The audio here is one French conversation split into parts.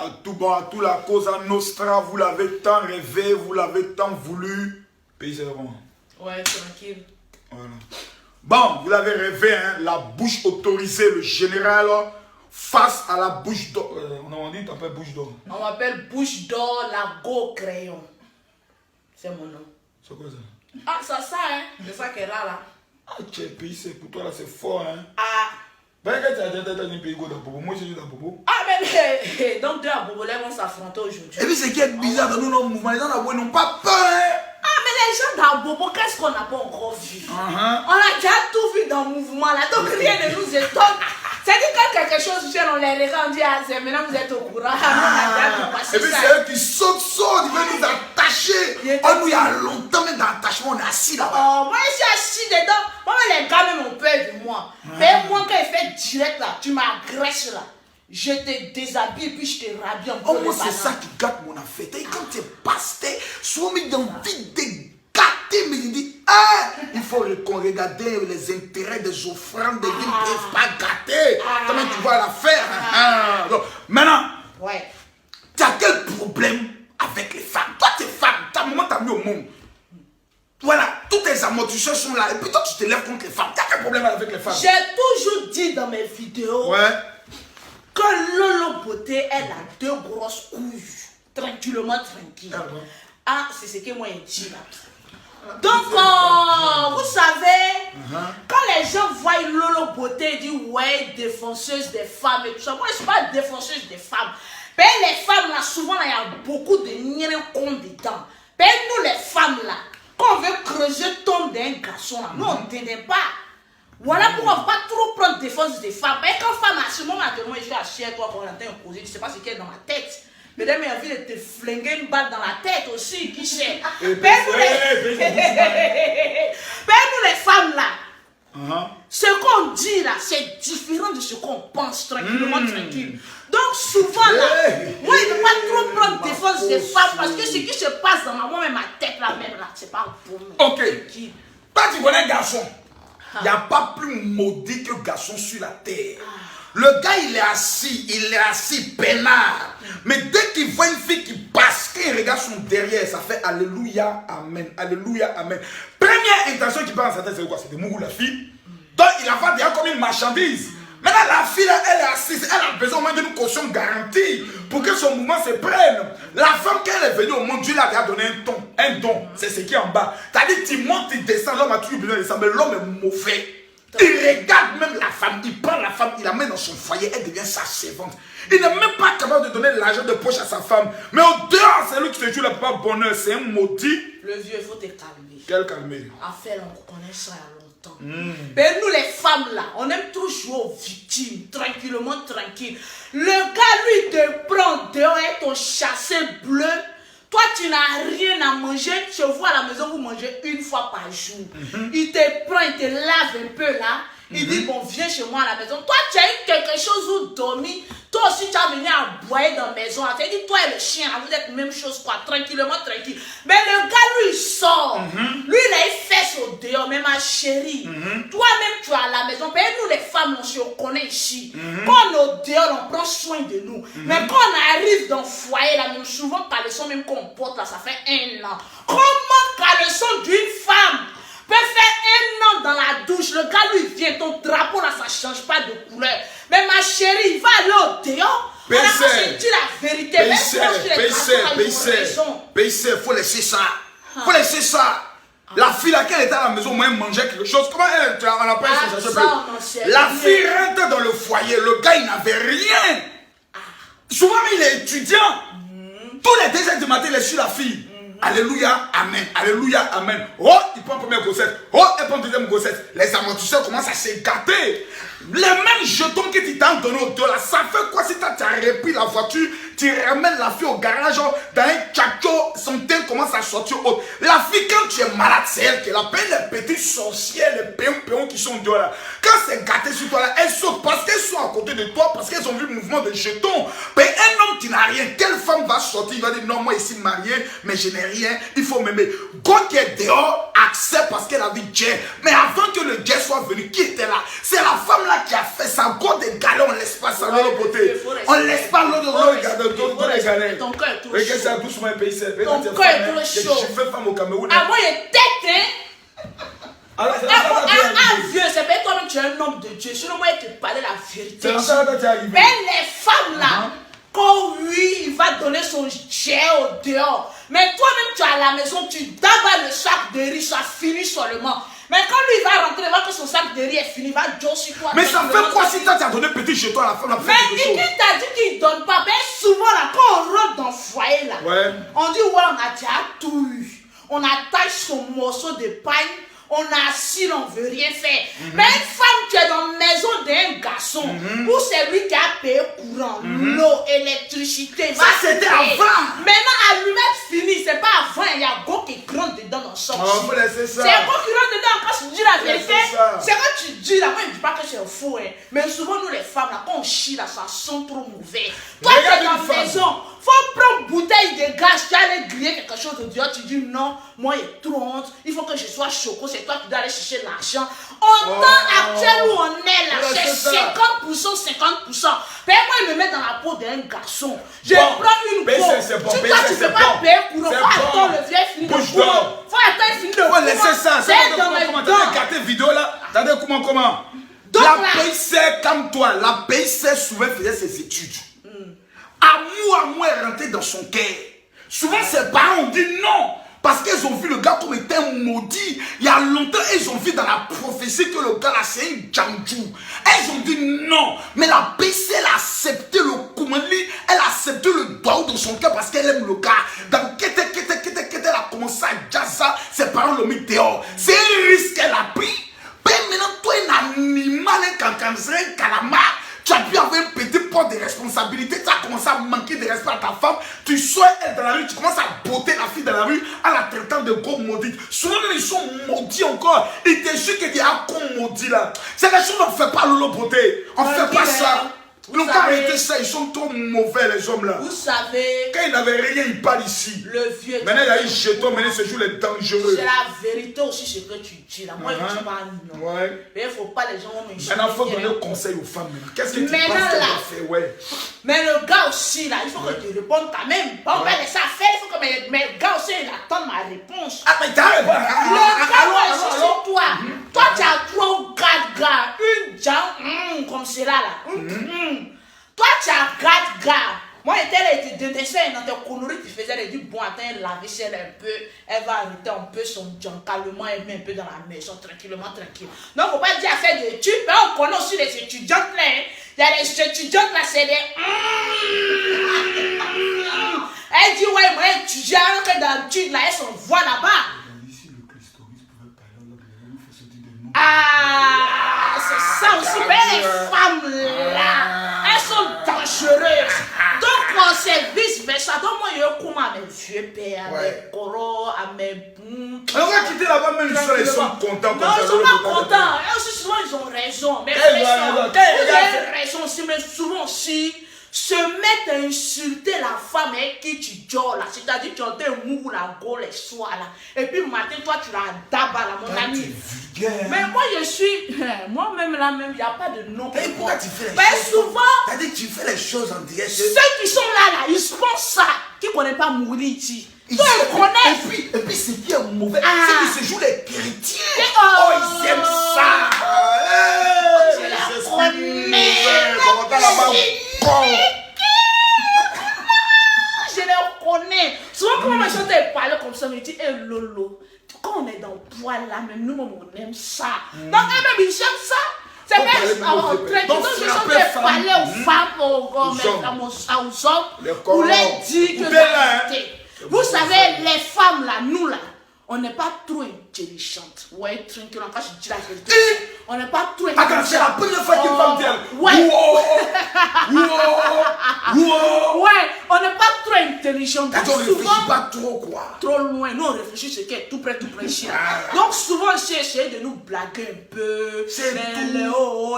À tout bon, à tout la cause à Nostra, vous l'avez tant rêvé, vous l'avez tant voulu. Pays c'est bon. Ouais, tranquille. Voilà. Bon, vous l'avez rêvé, hein, la bouche autorisée, le général, face à la bouche d'or. On a dit, tu t'appelles bouche d'or. On m'appelle Bouche d'Or, la go crayon. C'est mon nom. C'est quoi ça? Ah, ça, hein. C'est ça qu'elle a là. Ah, tu es pays, c'est pour toi là, c'est fort, hein. Ah. Ben, quand tu as dit dans un pays dans Bobo, moi je suis dans Bobo. Ah, mais donc deux à Bobo, là, vont s'affronter aujourd'hui. Et puis, ce qui est bizarre dans nos mouvements, les gens là-bas n'ont pas peur, hein. Ah, mais les gens dans Bobo, qu'est-ce qu'on n'a pas encore vu? On a déjà tout vu dans le mouvement là, donc rien ne nous étonne. C'est-à-dire quand quelque chose vient, on les regarde, on dit, ah, c'est maintenant vous êtes au courant. Et puis c'est eux qui sautent, ils veulent nous attacher. Oh, nous, il y a longtemps, même dans l'attachement, on est assis là-bas. Oh, moi, je suis assis dedans. Moi, les gars, même ont peur de moi. Mais moi, quand il fait direct là, tu m'agresses là. Je te déshabille puis je te rhabille en Oh, moi, c'est ça qui gâte mon affaire. Et quand tu es pasteur, souvent, il a envie de gâter, mais il dit, ah, il faut qu'on regarde les intérêts des offrandes, des villes, ne peuvent pas gâter. Comment tu vois l'affaire? Donc, maintenant, ouais. Tu as quel problème avec les femmes? Toi, tu es femme, ta maman t'a mis au monde. Voilà, tous tes amortisseurs sont là. Et puis toi, tu te lèves contre les femmes. Tu as quel problème avec les femmes? J'ai toujours dit dans mes vidéos que Lolo Beauté, elle a deux grosses couilles. Tranquillement, tranquille. Ah, c'est ce que moi je dis là. Donc, vous savez, quand les gens voient Lolo Beauté, ils disent ouais, défenseuse des femmes et tout ça. Moi, je ne suis pas défenseuse des femmes. Mais les femmes là, souvent, il y a beaucoup de niens con dedans. Mais nous, les femmes là, quand on veut creuser le tombe d'un garçon là, nous, on ne t'aide pas. Voilà pourquoi on ne va pas trop prendre défense des femmes. Mais quand femme à ce moment, moi, je vais acheter toi quand on entend un projet, je ne sais pas ce qu'il y a dans ma tête. Mesdames, il a envie de te flinguer une balle dans la tête aussi, qui sait. Mais nous, les femmes là, ce qu'on dit là, c'est différent de ce qu'on pense tranquillement, tranquille. Donc souvent là, moi je ne veux pas trop prendre défense des femmes parce que ce qui se passe dans moi-même, ma tête là même là, c'est pas pour moi. Ok. Toi tu connais un garçon. Il n'y a pas plus maudit que garçon sur la terre. Le gars il est assis peinard. Mais dès qu'il voit une fille qui passe, qu'il regarde son derrière, ça fait Alléluia, Amen. Alléluia, Amen. Première intention qui passe dans sa tête, c'est quoi? C'est de mourir la fille. Donc il la voit déjà comme une marchandise. Maintenant la fille là, elle est assise, elle a besoin au moins d'une caution garantie pour que son mouvement se prenne. La femme quand elle est venue au monde, Dieu lui a donné un don. C'est ce qui est en bas. C'est-à-dire tu montes, tu descends, l'homme a toujours besoin de descendre, mais l'homme est mauvais. Il regarde même la femme, il prend la femme, il la met dans son foyer, elle devient sa servante. Il n'est même pas capable de donner l'argent de poche à sa femme. Mais au dehors, c'est lui qui se joue le pas bonheur, c'est un maudit. Le vieux, il faut te calmer. Quel calmer? En fait, on connaît ça il y a longtemps. Mais nous, les femmes là, on aime toujours jouer aux victimes, tranquillement, tranquille. Le gars, lui, te prend dehors et ton chassé bleu. Toi, tu n'as rien à manger. Chez vous à la maison, vous mangez une fois par jour. Il te prend, il te lave un peu là. Il dit, bon, viens chez moi à la maison. Toi, tu as eu quelque chose où dormir. Toi aussi, tu as venu aboyer dans la maison. Tu as dit, toi et le chien, là, vous êtes même chose, quoi. Tranquillement, tranquille. Mais le gars, lui, il sort. Lui, il a une fesse au dehors. Mais ma chérie, toi-même, tu es à la maison. Mais nous, les femmes, on se connaît ici. Quand on est au dehors, on prend soin de nous. Mais quand on arrive dans le foyer, là, même souvent, caleçon même qu'on porte, là, ça fait 1 an. Comment caleçon d'une femme peut faire 1 an dans la douche? Le gars lui vient, ton drapeau là ça change pas de couleur. Mais ma chérie, il va aller au dehors. On a dit la vérité. PC, faut laisser ça. Faut laisser ça. La fille là, quand elle était à la maison, moi elle mangeait quelque chose. Comment elle, on appelle ça? La fille rentre dans le foyer, le gars il n'avait rien. Souvent il est étudiant. Tous les 2 heures du matin, il est sur la fille. Alléluia, Amen. Alléluia, Amen. Oh, il prend première grossesse. Oh, il prend deuxième grossesse. Les amortisseurs commencent à se gâter. Les mêmes jetons que tu t'as donné au dollar, ça fait quoi si tu as repris la voiture, tu ramènes la fille au garage, dans un tchacho, son teint commence à sortir haute. La fille, quand tu es malade, c'est elle qui l'appelle les petits sorciers, les péons qui sont dehors là. Quand c'est gâté sur toi là, elles sautent parce qu'elles sont à côté de toi, parce qu'elles ont vu le mouvement de jetons. Mais un homme qui n'a rien, quelle femme va sortir? Il va dire non, moi ici marié, mais je n'ai rien, il faut m'aimer. God qui est dehors accepte parce qu'elle a vu Dieu. Mais avant que le Dieu soit venu, qui était là? C'est la femme là qui a fait ça. God est galé, on laisse pas ça dans le côté. On laisse pas l'autre regarder. canel. Ton cœur est trop Regarde chaud. ça doucement un pays. Ton cœur est trop chaud. Je fais femme au Cameroun. Ah, moi, il est tête, hein. Vieux, c'est pas toi-même, tu es un homme de Dieu. Sinon, moi, je te parlais la vérité. C'est dans ça que tu es arrivé. Mais les femmes là, quand oui, il va donner son jet au dehors. Mais toi-même, tu es à la maison, tu dabas le sac de riz, ça finit seulement. Mais quand lui il va rentrer, il va que son sac de riz est fini, il va jouer sur toi. Mais ça fait quoi si toi tu as donné petit chez toi à la femme? Mais qui t'a dit qu'il ne donne pas? Ben souvent là, quand on rentre dans le foyer là, on dit ouais, on a déjà tout eu. On attache son morceau de pain. On a assis, on ne veut rien faire. Mais une femme, tu es dans la maison d'un garçon où c'est lui qui a payé courant, l'eau, l'électricité. Ça, c'était avant. Maintenant, allumette fini. C'est pas avant. Il y a go qui rentre dedans dans son Il faut laisser ça. C'est go qui rentre dedans quand tu dis la vérité. C'est quand tu dis là, moi je ne dis pas que c'est faux. Hein. Mais souvent, nous les femmes, là, quand on chie là, ça sent trop mauvais. Toi, tu es dans la maison. Faut prendre bouteille de gaz, tu allais griller quelque chose de dehors, tu dis non, moi il est trop honte, il faut que je sois choco, c'est toi qui dois aller chercher l'argent. Au temps actuel où on est là, c'est 50%, 50%. Mais moi il me met dans la peau d'un garçon. Je prends une peau. Si toi tu ne peux pas payer courant, faut attendre le vieux finir de courant. Faut attendre finir de courant. Faut laisser ça. C'est dans mes dents. dents. Regardez vidéo là. Attendez comment. Donc, la PIC comme toi, la PIC souvent faisait ses études. Amour est rentré dans son cœur. Souvent ses parents ont dit non. Parce qu'ils ont vu le gars comme étant maudit. Il y a longtemps, ils ont vu dans la prophétie que le gars là c'est un djandjou. Ils ont dit non. Mais la PC elle a accepté le Koumali. Elle a accepté le doigt dans son cœur parce qu'elle aime le gars. Donc elle a commencé à jazza. Ses parents l'ont mis dehors. C'est un risque qu'elle a pris. Mais maintenant toi un animal, un cancanzin, un calamar. Tu as pu avoir un petit pot de responsabilité, tu as commencé à manquer de respect à ta femme, tu sois elle dans la rue, tu commences à botter la fille dans la rue en la traitant de gros maudite. Souvent même ils sont maudits encore, ils te jurent qu'il y a un con maudit là. C'est des choses qu'on ne fait pas Lolo beauté, on ne fait pas ça. Donc arrêtez ça, ils sont trop mauvais les hommes là. Vous savez, quand il n'avait rien, il parle ici. Le vieux. Maintenant il a eu jeton, maintenant ce jour il est dangereux. C'est la vérité aussi ce que tu dis là. Moi je dis pas non. Mais il ne faut pas les gens me maintenant il faut donner conseil aux femmes. Qu'est-ce que tu penses qu'elle va faire? Mais le gars aussi là, il faut que tu répondes quand même. On va laisser faire, il faut que mes gars aussi ils attendent ma réponse. Ah mais t'as répondu. Le gars aussi c'est toi. Toi tu as trop gars, une jambe comme cela là. Toi, tu as 4 gars. Moi, j'étais dans tes conneries, tu faisais des du bon attends, la vaisselle un peu, elle va arrêter un peu son junk, calmement, elle met un peu dans la maison, tranquillement, tranquille. Donc, il ne faut pas dire à faire des études, mais on connaît aussi les étudiantes là. Il y a des étudiantes là, c'est des. Elle dit, ouais, moi, étudiant, alors que d'habitude, là, elles sont voix là-bas. Ah, c'est ça aussi, mais les femmes là, elles sont dangereuses. Donc, c'est vice-versa. Donc, moi, je comme à mes vieux pères, à mes coraux, à mes bouts. On va quitter là-bas, même ils sont contents. Non, ils sont pas contents. Et aussi, souvent, ils ont raison. Mais ils ont raison aussi, mais souvent aussi. Se mettre à insulter la femme avec qui tu dors là, c'est-à-dire tu entends un mou la gueule les soirs là, et puis matin toi tu la dabas là, mon ami. Mais moi je suis, moi-même là même, il n'y a pas de nom. Et pourquoi tu fais les choses? Souvent, c'est-à-dire tu fais les choses en direct. Ceux qui sont là, ils pensent ça, qui ne connaissent pas mourir ici. Ils connaissent. Et puis ce qui est mauvais, c'est qu'ils se jouent les chrétiens. Oh, ils aiment ça. Je les connais. Je les connais. Souvent, quand ma chanteur parle comme ça, me dit, hé Lolo, quand on est dans le poil là, même nous, on aime ça. Donc, même ils aiment ça. C'est même en train de. Donc, je chantais parler aux femmes, aux hommes, pour leur dire que vous savez, les femmes là, nous là, on n'est pas trop intelligentes. Ouais, tranquille, quand je dis la vérité. On n'est pas trop intelligentes. Attends, c'est la première fois qu'il va me dire. Ouais. Ouais, on n'est pas trop intelligentes. Donc, on ne réfléchit pas trop quoi. Trop loin. Nous, on réfléchit ce qui est tout près ici. Donc, souvent, j'ai essayé de nous blaguer un peu.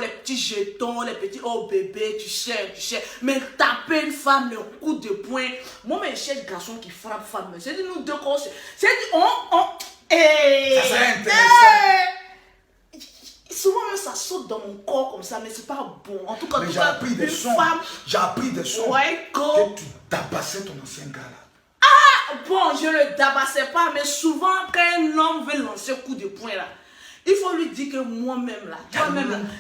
Les petits jetons, les petits bébé, tu sais. Mais taper une femme, le coup de poing. Moi, mais j'ai un garçon qui frappe femme. C'est dit, nous deux corps. C'est dit, ça serait intéressant. Souvent, ça saute dans mon corps comme ça, mais c'est pas bon. En tout cas, j'ai appris des sons. J'ai appris des sons. Ouais, que tu tabassais ton ancien gars là. Bon, je le tabassais pas, mais souvent, quand un homme veut lancer un coup de poing là, il faut lui dire que moi-même là,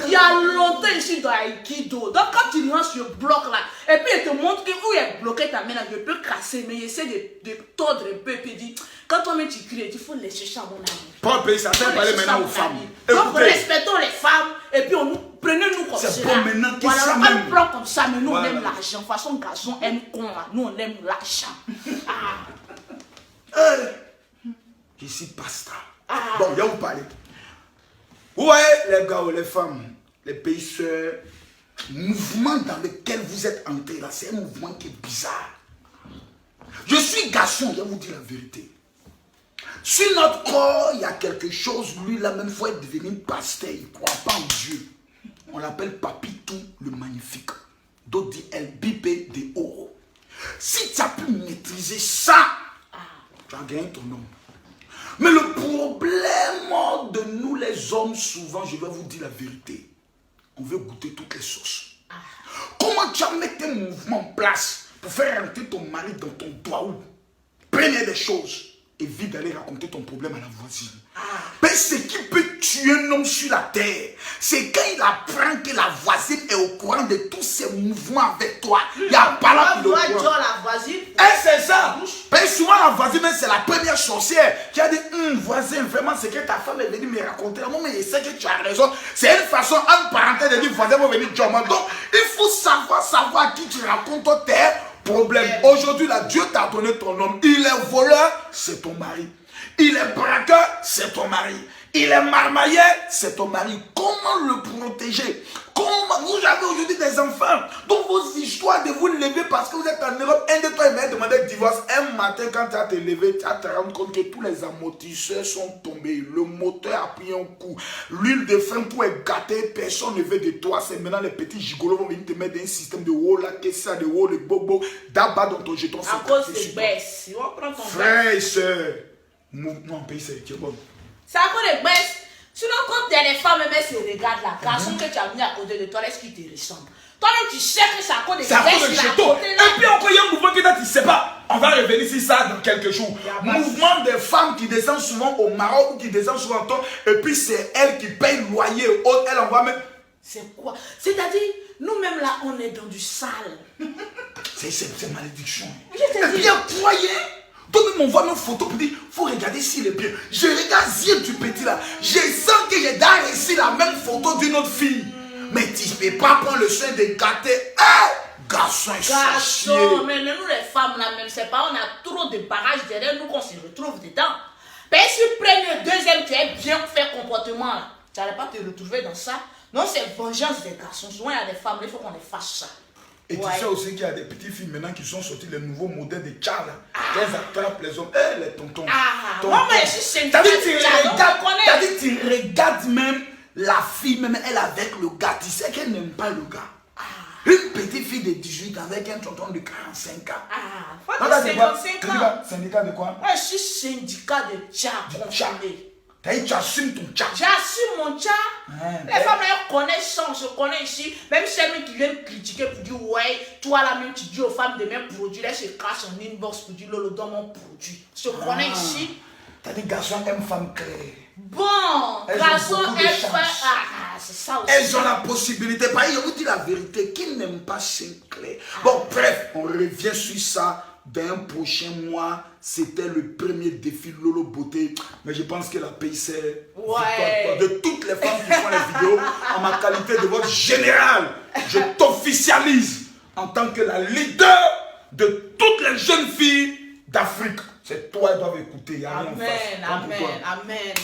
il y a longtemps ici dans Aikido. Donc quand tu lances le bloc là, et puis il te montre que où il est bloqué ta main là, je peux casser, mais il essaie de tordre un peu, et puis il dit, quand toi-même tu cries, il faut laisser ça à mon ami. Pas payer ça, c'est parler maintenant aux femmes. Donc respectons les femmes, et puis prenez-nous comme ça. C'est bon maintenant que voilà, ça on même. prend comme ça, mais nous on aime l'argent. De toute façon, garçon aime con là, nous on aime l'argent. Je suis pasteur. Bon, il y a où parler. Ouais, les gars ou les femmes, les pays sœurs, mouvement dans lequel vous êtes entrés là, c'est un mouvement qui est bizarre. Je suis garçon, je vais vous dire la vérité. Sur notre corps, il y a quelque chose, lui là même, il faut être devenu pasteur, il ne croit pas en Dieu. On l'appelle Papitou le magnifique. D'autres disent El Bipe de Oro. Si tu as pu maîtriser ça, tu as gagné ton nom. Mais le problème de nous les hommes, souvent, je vais vous dire la vérité, on veut goûter toutes les sauces. Comment tu as mis tes mouvements en place pour faire rentrer ton mari dans ton doigt? Première des choses, évite d'aller raconter ton problème à la voisine. Mais ce qui peut tuer un homme sur la terre, c'est quand il apprend que la voisine est au courant de tous ses mouvements avec toi. Il n'y a pas là pour le courant. La voisine. C'est ça. Mais souvent la voisine, c'est la première sorcière qui a dit, voisin, vraiment, c'est que ta femme est venue me raconter. Moi, mais je sais que tu as raison. C'est une façon, en parenthèse, de dire, voisin, va venir John. Donc, il faut savoir à qui tu racontes tes problèmes. Aujourd'hui, là, Dieu t'a donné ton homme. Il est voleur, c'est ton mari. Il est braqueur, c'est ton mari. Il est marmailleur, c'est ton mari. Comment le protéger? Comment? Vous avez aujourd'hui des enfants. Donc vos histoires de vous lever parce que vous êtes en Europe, un de toi, il m'a demandé le divorce. Un matin, quand tu as te levé, tu as te rendu compte que tous les amortisseurs sont tombés. Le moteur a pris un coup. L'huile de frein pour être gâtée, personne ne veut de toi. C'est maintenant les petits gigolos vont venir te mettre dans un système de haut, la caisse, de haut, le bobo. D'abord dans ton jeton. À cause de baisse. On prend ton frère et soeur. Mouvement pays, c'est qui est bon. C'est à cause de baisse. Sinon, quand les femmes même se regardent là, garçon que tu as mis à côté de toi, est-ce qu'il te ressemble? Toi-même, tu sais que c'est à cause de baisse. Et puis encore, il y a un mouvement que tu ne sais pas. On va revenir sur ça dans quelques jours. Mouvement des femmes qui descendent souvent au Maroc ou qui descendent souvent en temps. Et puis c'est elles qui payent loyer. Elle envoie même. C'est quoi? C'est-à-dire, nous-mêmes là, on est dans du sale. C'est malédiction. Et bien, croyez. Donc, on m'envoie une photo pour dire, il faut regarder s'il est bien. Je regarde yeux du petit là. Je sens que j'ai déjà reçu la même photo d'une autre fille. Mais tu ne peux pas prendre le soin de gâter. Garçon, garçon, mais nous les femmes là, même c'est pas, on a trop de barrages derrière nous qu'on se retrouve dedans. Mais si tu prends le deuxième, tu es bien fait comportement là. Tu n'allais pas te retrouver dans ça. Non, c'est vengeance des garçons. Souvent, il y a des femmes, il faut qu'on les fasse ça. Et tu sais aussi qu'il y a des petites filles maintenant qui sont sorties les nouveaux modèles de Tchad. Elles attrapent les hommes. Les tontons. Moi, je suis syndicale. T'as dit tu regardes même la fille, même elle avec le gars. Tu sais qu'elle n'aime pas le gars. Une petite fille de 18 ans avec un tonton de 45 ans. 55 ans. Syndicat de quoi? Moi, je suis syndicat de Tchad. Tu assumes ton tchad. J'assume mon tchad. Les femmes elles connaissent ça, on se connaît ici. Même celles qui viennent critiquer pour dire ouais, toi là même tu dis aux femmes de mes produits, là je crache en inbox pour dire Lolo dans mon produit. Je connais ici. T'as dit garçon aime femme claire. Bon, garçon aime femme. C'est ça aussi. Elles ont la possibilité. Pareil, je vous dis la vérité. Qui n'aime pas Sinclair? Bon, bref, on revient sur ça. Dans un prochain mois, c'était le premier défi Lolo Beauté. Mais je pense que la pays c'est de toutes les femmes qui font les vidéos, en ma qualité de votre général, je t'officialise en tant que la leader de toutes les jeunes filles d'Afrique. C'est toi qui dois écouter. Amen, amen, amen.